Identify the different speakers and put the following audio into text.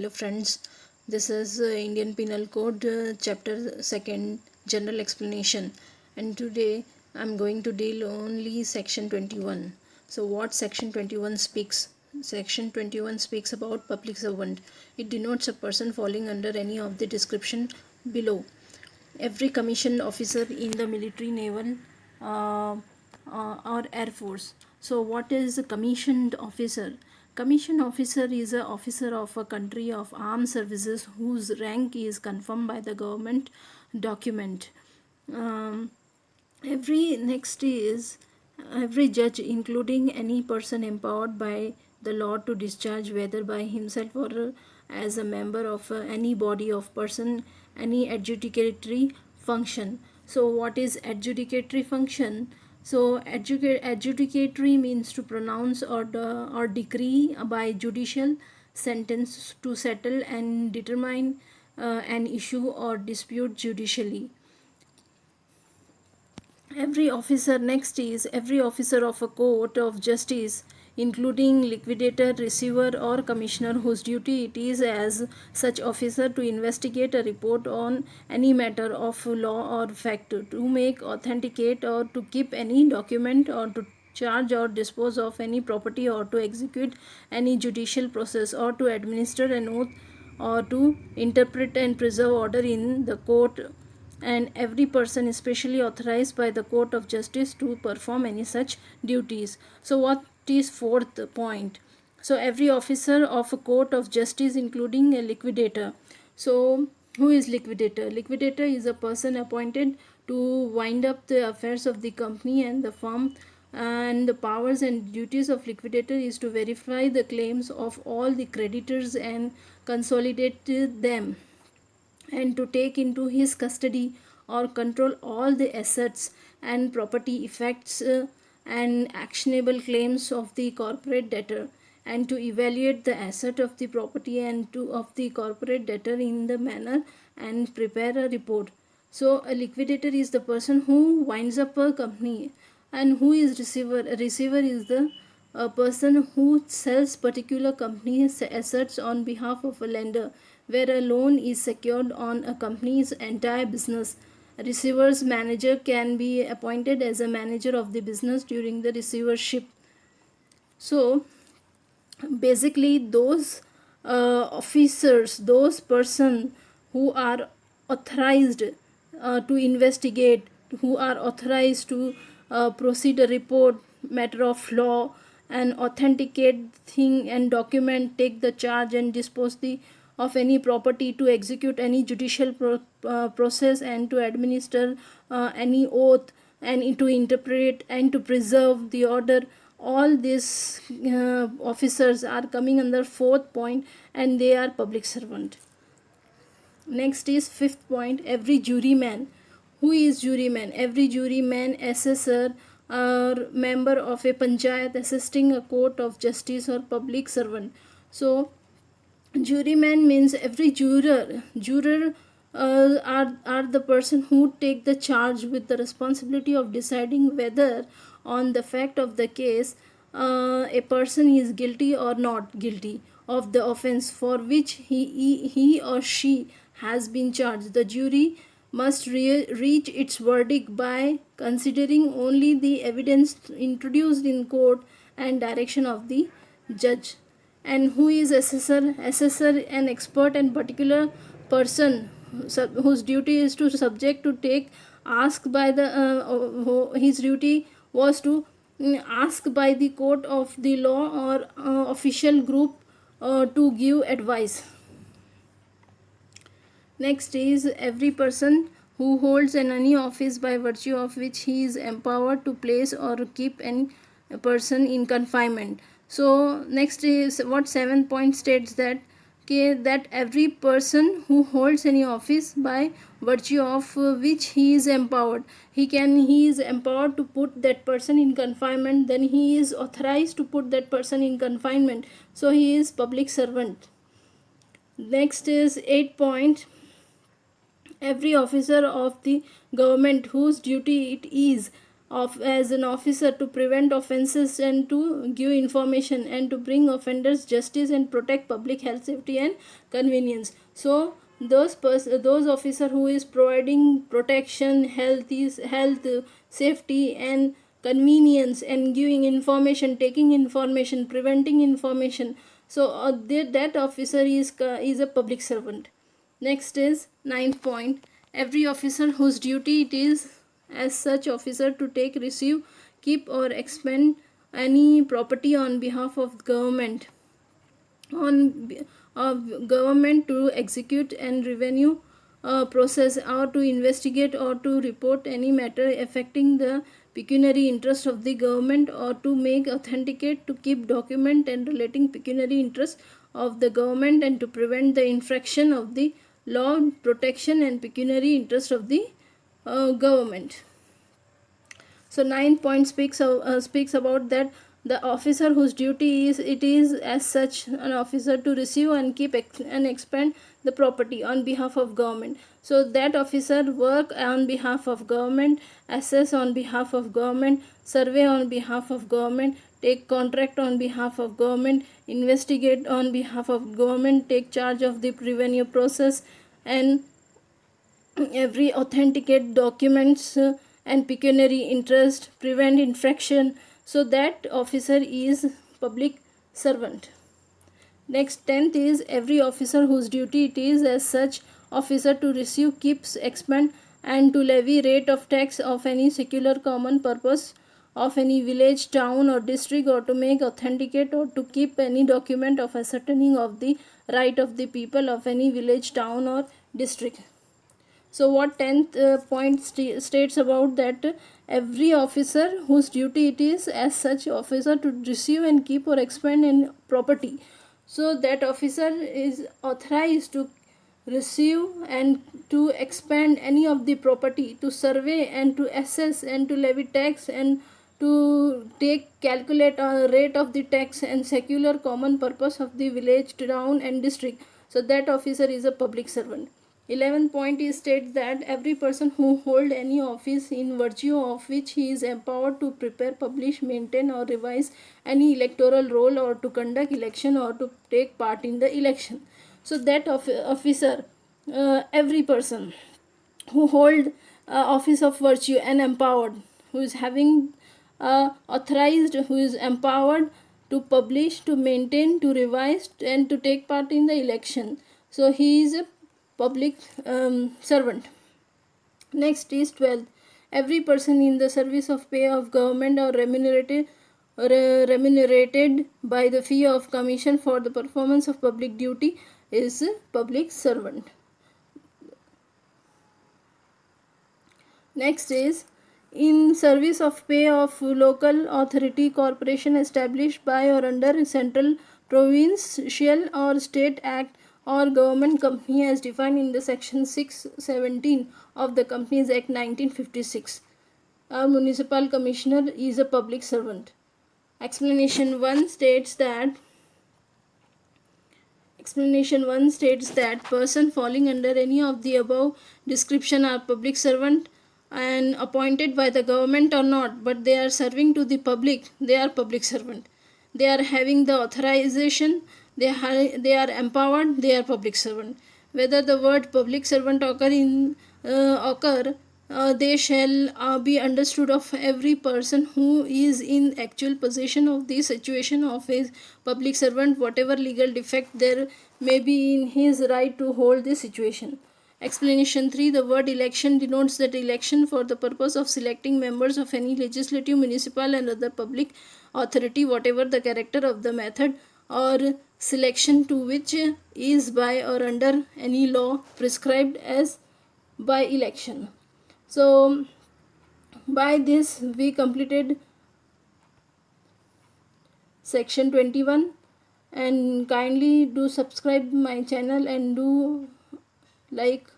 Speaker 1: Hello friends, this is Indian Penal Code chapter 2nd general explanation, and today I'm going to deal only section 21. So what section 21 speaks? Section 21 speaks about public servant. It denotes a person falling under any of the description below. Every commissioned officer in the military, naval or air force. So what is a commissioned officer? Commissioned officer is an officer of a country of armed services whose rank is confirmed by the government document. um, every judge, including any person empowered by the law to discharge, whether by himself or as a member of any body of person, any adjudicatory function. So what is adjudicatory function? So adjudicatory means to pronounce or decree by judicial sentence, to settle and determine an issue or dispute judicially. Every officer of a court of justice, including liquidator, receiver, or commissioner, whose duty it is as such officer to investigate a report on any matter of law or fact, to make, authenticate, or to keep any document, or to charge or dispose of any property, or to execute any judicial process, or to administer an oath, or to interpret and preserve order in the court, and every person especially authorized by the court of justice to perform any such duties. So what is fourth point? So every officer of a court of justice, including a liquidator. So who is liquidator? Liquidator is a person appointed to wind up the affairs of the company and the firm, and the powers and duties of liquidator is to verify the claims of all the creditors and consolidate them, and to take into his custody or control all the assets and property effects and actionable claims of the corporate debtor, and to evaluate the asset of the property and to of the corporate debtor in the manner and prepare a report. So a liquidator is the person who winds up a company. And who is receiver? A receiver is the a person who sells particular company's assets on behalf of a lender, where a loan is secured on a company's entire business. A receiver's manager can be appointed as a manager of the business during the receivership. So basically those officers, those person who are authorized to investigate, who are authorized to proceed a report matter of law, and authenticate thing and document, take the charge and dispose the of any property, to execute any judicial process, and to administer any oath, and to interpret and to preserve the order. All these officers are coming under fourth point, and they are public servant. Next is fifth point, every juryman. Who is juryman? Every juryman, assessor, or member of a panchayat assisting a court of justice or public servant. So juryman means every juror are the person who take the charge with the responsibility of deciding whether on the fact of the case a person is guilty or not guilty of the offense for which he or she has been charged. The jury must reach its verdict by considering only the evidence introduced in court and direction of the judge. And who is assessor? Assessor, an expert and particular person whose duty is to subject to take ask by the his duty was to ask by the court of the law or official group to give advice. Next is every person who holds any office by virtue of which he is empowered to place or keep any person in confinement. So next is what seventh point states that that every person who holds any office by virtue of which he is empowered, he is empowered to put that person in confinement, then he is authorized to put that person in confinement, so he is public servant. Next is 8 point, every officer of the government whose duty it is of as an officer to prevent offenses and to give information and to bring offenders justice and protect public health, safety and convenience. So those officer who is providing protection, health, safety and convenience and giving information, taking information, preventing information, so that officer is a public servant. Next is ninth point. Every officer whose duty it is as such officer to take, receive, keep or expend any property on behalf of government, of government to execute and revenue process, or to investigate or to report any matter affecting the pecuniary interest of the government, or to make, authenticate, to keep document and relating pecuniary interest of the government, and to prevent the infraction of the law, protection and pecuniary interest of the government. So ninth point speaks about that the officer whose duty is it is as such an officer to receive and keep and expend the property on behalf of government. So that officer work on behalf of government, assess on behalf of government, survey on behalf of government, take contract on behalf of government, investigate on behalf of government, take charge of the revenue process, and every authenticate documents and pecuniary interest, prevent infraction. So that officer is public servant. Next, 10th is every officer whose duty it is as such officer to receive, keeps, expend and to levy rate of tax of any secular common purpose of any village, town or district, or to make, authenticate or to keep any document of ascertaining of the right of the people of any village, town or district. So what 10th point states about that every officer whose duty it is as such officer to receive and keep or expend in property. So that officer is authorized to receive and to expand any of the property, to survey and to assess and to levy tax and to calculate a rate of the tax and secular common purpose of the village, town and district. So that officer is a public servant. 11th point is states that every person who hold any office in virtue of which he is empowered to prepare, publish, maintain or revise any electoral roll, or to conduct election or to take part in the election. So that officer, every person who hold office of virtue and empowered, who is having authorized, who is empowered to publish, to maintain, to revise and to take part in the election. So he is a public servant. Next is 12th. Every person in the service of pay of government or remunerated by the fee of commission for the performance of public duty is a public servant. Next is in service of pay of local authority, corporation established by or under central, provincial or state act, or government company as defined in the section 617 of the Companies Act 1956. A municipal commissioner is a public servant. Explanation 1 states that person falling under any of the above description are public servant and appointed by the government or not, but they are serving to the public, they are public servant. They are having the authorization, they are empowered, they are public servant. Whether the word public servant occur, they shall be understood of every person who is in actual possession of the situation of a public servant, whatever legal defect there may be in his right to hold the situation. Explanation 3. The word election denotes that election for the purpose of selecting members of any legislative, municipal and other public authority, whatever the character of the method or selection to which is by or under any law prescribed as by election. So by this we completed section 21, and kindly do subscribe my channel and do like